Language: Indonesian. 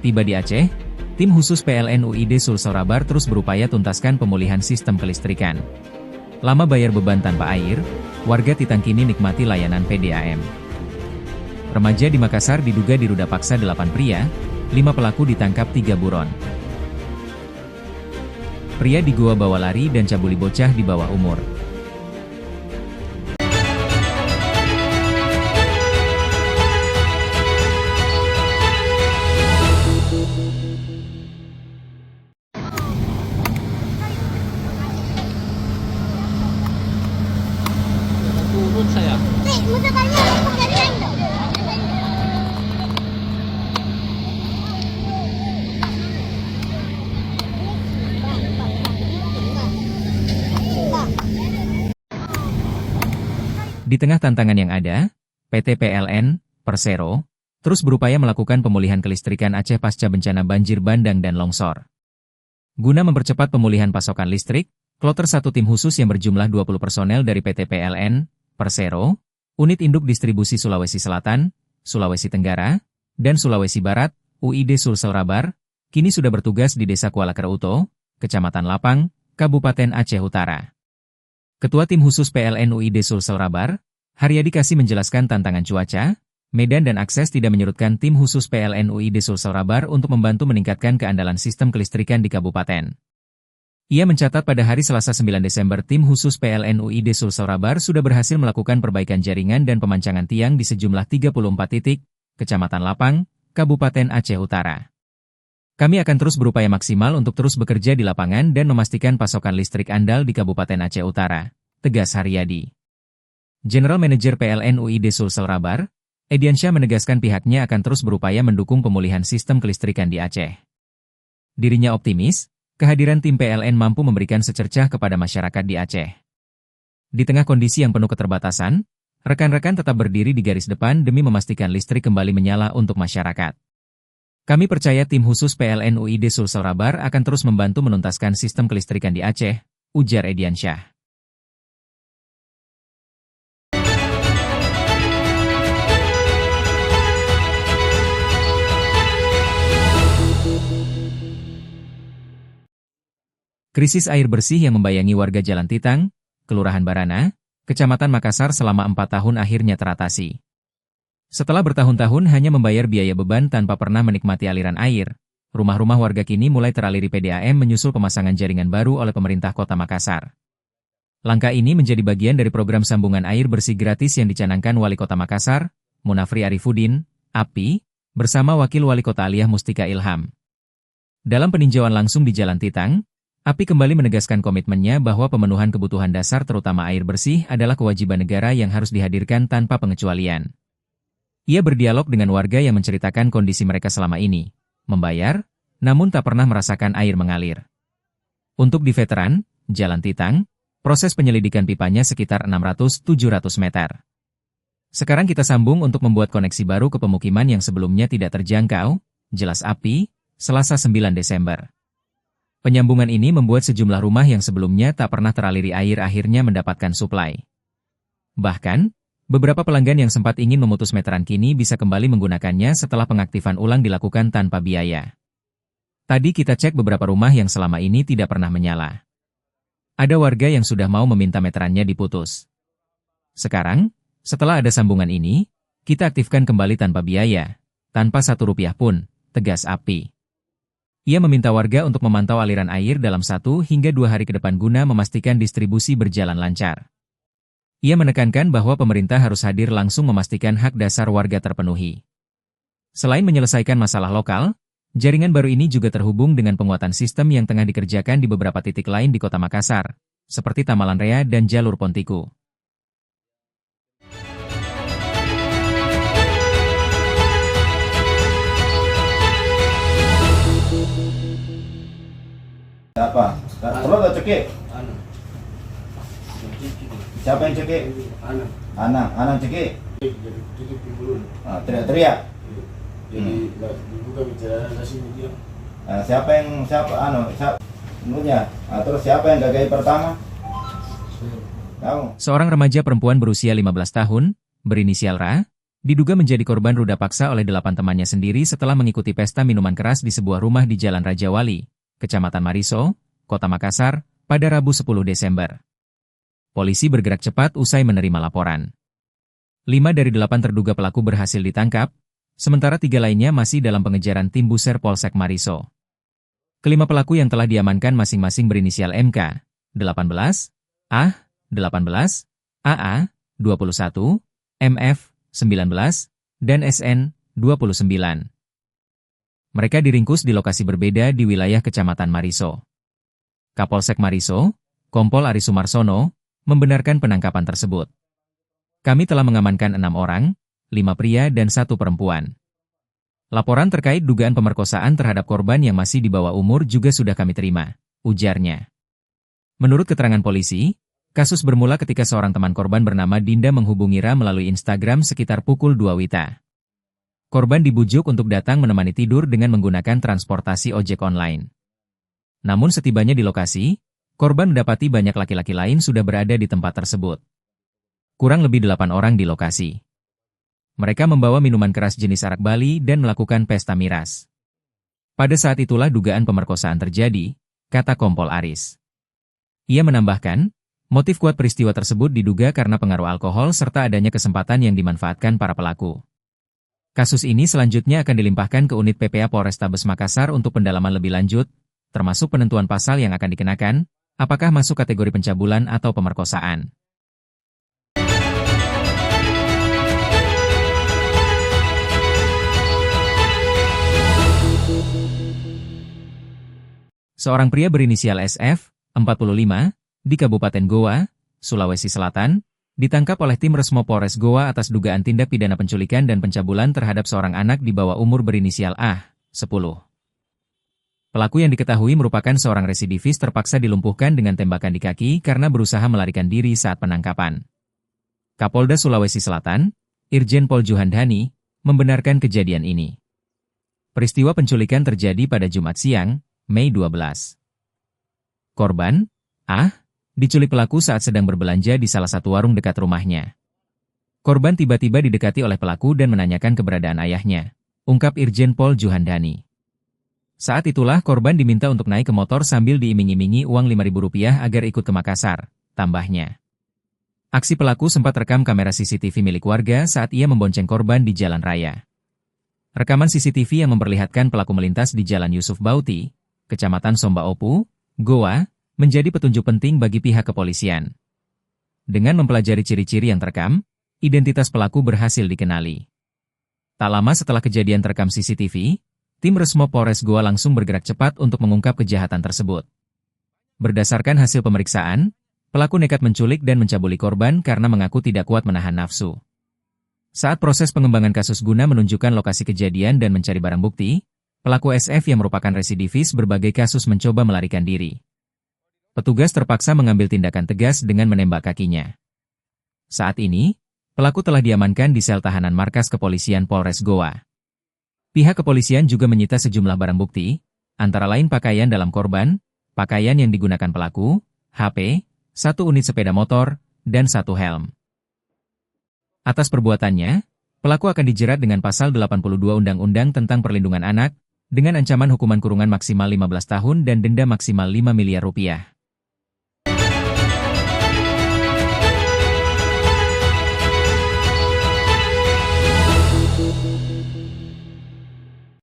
Tiba di Aceh, tim khusus PLN UID Sulselrabar terus berupaya tuntaskan pemulihan sistem kelistrikan. Lama bayar beban tanpa air, warga Titang kini nikmati layanan PDAM. Remaja di Makassar diduga diruda paksa 8 pria, 5 pelaku ditangkap 3 buron. Pria di Goa bawa lari dan cabuli bocah di bawah umur. Turun saya. Di tengah tantangan yang ada, PT PLN, Persero, terus berupaya melakukan pemulihan kelistrikan Aceh pasca bencana banjir bandang dan longsor. Guna mempercepat pemulihan pasokan listrik, Kloter 1 tim khusus yang berjumlah 20 personel dari PT PLN, Persero, Unit Induk Distribusi Sulawesi Selatan, Sulawesi Tenggara, dan Sulawesi Barat, UID Sulselrabar, kini sudah bertugas di Desa Kuala Kerauto, Kecamatan Lapang, Kabupaten Aceh Utara. Ketua Tim Khusus PLN UID Sulselrabar, Haryadi Kasih menjelaskan tantangan cuaca, medan dan akses tidak menyurutkan Tim Khusus PLN UID Sulselrabar untuk membantu meningkatkan keandalan sistem kelistrikan di kabupaten. Ia mencatat pada hari Selasa 9 Desember Tim Khusus PLN UID Sulselrabar sudah berhasil melakukan perbaikan jaringan dan pemancangan tiang di sejumlah 34 titik, Kecamatan Lapang, Kabupaten Aceh Utara. Kami akan terus berupaya maksimal untuk terus bekerja di lapangan dan memastikan pasokan listrik andal di Kabupaten Aceh Utara, tegas Haryadi. General Manager PLN UID Sulselrabar, Ediansyah menegaskan pihaknya akan terus berupaya mendukung pemulihan sistem kelistrikan di Aceh. Dirinya optimis, kehadiran tim PLN mampu memberikan secercah kepada masyarakat di Aceh. Di tengah kondisi yang penuh keterbatasan, rekan-rekan tetap berdiri di garis depan demi memastikan listrik kembali menyala untuk masyarakat. Kami percaya tim khusus PLN UID Sulselrabar akan terus membantu menuntaskan sistem kelistrikan di Aceh, ujar Ediansyah. Krisis air bersih yang membayangi warga Jalan Titang, Kelurahan Barana, Kecamatan Makassar selama 4 tahun akhirnya teratasi. Setelah bertahun-tahun hanya membayar biaya beban tanpa pernah menikmati aliran air, rumah-rumah warga kini mulai teraliri PDAM menyusul pemasangan jaringan baru oleh pemerintah Kota Makassar. Langkah ini menjadi bagian dari program sambungan air bersih gratis yang dicanangkan Wali Kota Makassar, Munafri Arifudin, API, bersama Wakil Wali Kota Aliyah Mustika Ilham. Dalam peninjauan langsung di Jalan Titang, API kembali menegaskan komitmennya bahwa pemenuhan kebutuhan dasar terutama air bersih adalah kewajiban negara yang harus dihadirkan tanpa pengecualian. Ia berdialog dengan warga yang menceritakan kondisi mereka selama ini, membayar, namun tak pernah merasakan air mengalir. Untuk di veteran, Jalan Titang, proses penyelidikan pipanya sekitar 600-700 meter. Sekarang kita sambung untuk membuat koneksi baru ke pemukiman yang sebelumnya tidak terjangkau, jelas API, Selasa 9 Desember. Penyambungan ini membuat sejumlah rumah yang sebelumnya tak pernah teraliri air akhirnya mendapatkan suplai. Bahkan, beberapa pelanggan yang sempat ingin memutus meteran kini bisa kembali menggunakannya setelah pengaktifan ulang dilakukan tanpa biaya. Tadi kita cek beberapa rumah yang selama ini tidak pernah menyala. Ada warga yang sudah mau meminta meterannya diputus. Sekarang, setelah ada sambungan ini, kita aktifkan kembali tanpa biaya, tanpa Rp1 pun, tegas API. Ia meminta warga untuk memantau aliran air dalam 1 hingga 2 hari ke depan guna memastikan distribusi berjalan lancar. Ia menekankan bahwa pemerintah harus hadir langsung memastikan hak dasar warga terpenuhi. Selain menyelesaikan masalah lokal, jaringan baru ini juga terhubung dengan penguatan sistem yang tengah dikerjakan di beberapa titik lain di Kota Makassar, seperti Tamalan Rea dan Jalur Pontiku. Apa? Kalau nggak cekik? Siapa yang cekik? Anak cekik. Teriak-teriak. Jadi dibuka bicara nasi dia. Siapa terus siapa yang gagai pertama? Kamu. Seorang remaja perempuan berusia 15 tahun, berinisial Ra, Diduga menjadi korban ruda paksa oleh 8 temannya sendiri setelah mengikuti pesta minuman keras di sebuah rumah di Jalan Raja Wali, Kecamatan Mariso, Kota Makassar, pada Rabu 10 Desember. Polisi bergerak cepat usai menerima laporan. 5 dari 8 terduga pelaku berhasil ditangkap, sementara 3 lainnya masih dalam pengejaran tim Buser Polsek Mariso. Kelima pelaku yang telah diamankan masing-masing berinisial MK, 18, A, 18, AA, 21, MF, 19, dan SN, 29. Mereka diringkus di lokasi berbeda di wilayah Kecamatan Mariso. Kapolsek Mariso, Kompol Ari Sumarsono, membenarkan penangkapan tersebut. Kami telah mengamankan 6 orang, 5 pria dan 1 perempuan. Laporan terkait dugaan pemerkosaan terhadap korban yang masih di bawah umur juga sudah kami terima, ujarnya. Menurut keterangan polisi, kasus bermula ketika seorang teman korban bernama Dinda menghubungi Ra melalui Instagram sekitar pukul 2 WITA. Korban dibujuk untuk datang menemani tidur dengan menggunakan transportasi ojek online. Namun setibanya di lokasi, korban mendapati banyak laki-laki lain sudah berada di tempat tersebut. Kurang lebih 8 orang di lokasi. Mereka membawa minuman keras jenis arak Bali dan melakukan pesta miras. Pada saat itulah dugaan pemerkosaan terjadi, kata Kompol Aris. Ia menambahkan, motif kuat peristiwa tersebut diduga karena pengaruh alkohol serta adanya kesempatan yang dimanfaatkan para pelaku. Kasus ini selanjutnya akan dilimpahkan ke unit PPA Polrestabes Makassar untuk pendalaman lebih lanjut, termasuk penentuan pasal yang akan dikenakan, apakah masuk kategori pencabulan atau pemerkosaan. Seorang pria berinisial SF, 45, di Kabupaten Goa, Sulawesi Selatan, ditangkap oleh tim Resmo Polres Goa atas dugaan tindak pidana penculikan dan pencabulan terhadap seorang anak di bawah umur berinisial A, 10. Pelaku yang diketahui merupakan seorang residivis terpaksa dilumpuhkan dengan tembakan di kaki karena berusaha melarikan diri saat penangkapan. Kapolda Sulawesi Selatan, Irjen Pol Juhandani, membenarkan kejadian ini. Peristiwa penculikan terjadi pada Jumat siang, Mei 12. Korban, A, diculik pelaku saat sedang berbelanja di salah satu warung dekat rumahnya. Korban tiba-tiba didekati oleh pelaku dan menanyakan keberadaan ayahnya, ungkap Irjen Pol Juhandani. Saat itulah korban diminta untuk naik ke motor sambil diiming-imingi uang Rp5.000 agar ikut ke Makassar, tambahnya. Aksi pelaku sempat rekam kamera CCTV milik warga saat ia membonceng korban di jalan raya. Rekaman CCTV yang memperlihatkan pelaku melintas di Jalan Yusuf Bauti, Kecamatan Somba Opu, Goa, menjadi petunjuk penting bagi pihak kepolisian. Dengan mempelajari ciri-ciri yang terekam, identitas pelaku berhasil dikenali. Tak lama setelah kejadian terekam CCTV, tim Resmo Polres Goa langsung bergerak cepat untuk mengungkap kejahatan tersebut. Berdasarkan hasil pemeriksaan, pelaku nekat menculik dan mencabuli korban karena mengaku tidak kuat menahan nafsu. Saat proses pengembangan kasus guna menunjukkan lokasi kejadian dan mencari barang bukti, pelaku SF yang merupakan residivis berbagai kasus mencoba melarikan diri. Petugas terpaksa mengambil tindakan tegas dengan menembak kakinya. Saat ini, pelaku telah diamankan di sel tahanan markas kepolisian Polres Goa. Pihak kepolisian juga menyita sejumlah barang bukti, antara lain pakaian dalam korban, pakaian yang digunakan pelaku, HP, 1 unit sepeda motor, dan 1 helm. Atas perbuatannya, pelaku akan dijerat dengan pasal 82 Undang-Undang tentang Perlindungan Anak, dengan ancaman hukuman kurungan maksimal 15 tahun dan denda maksimal Rp5 miliar.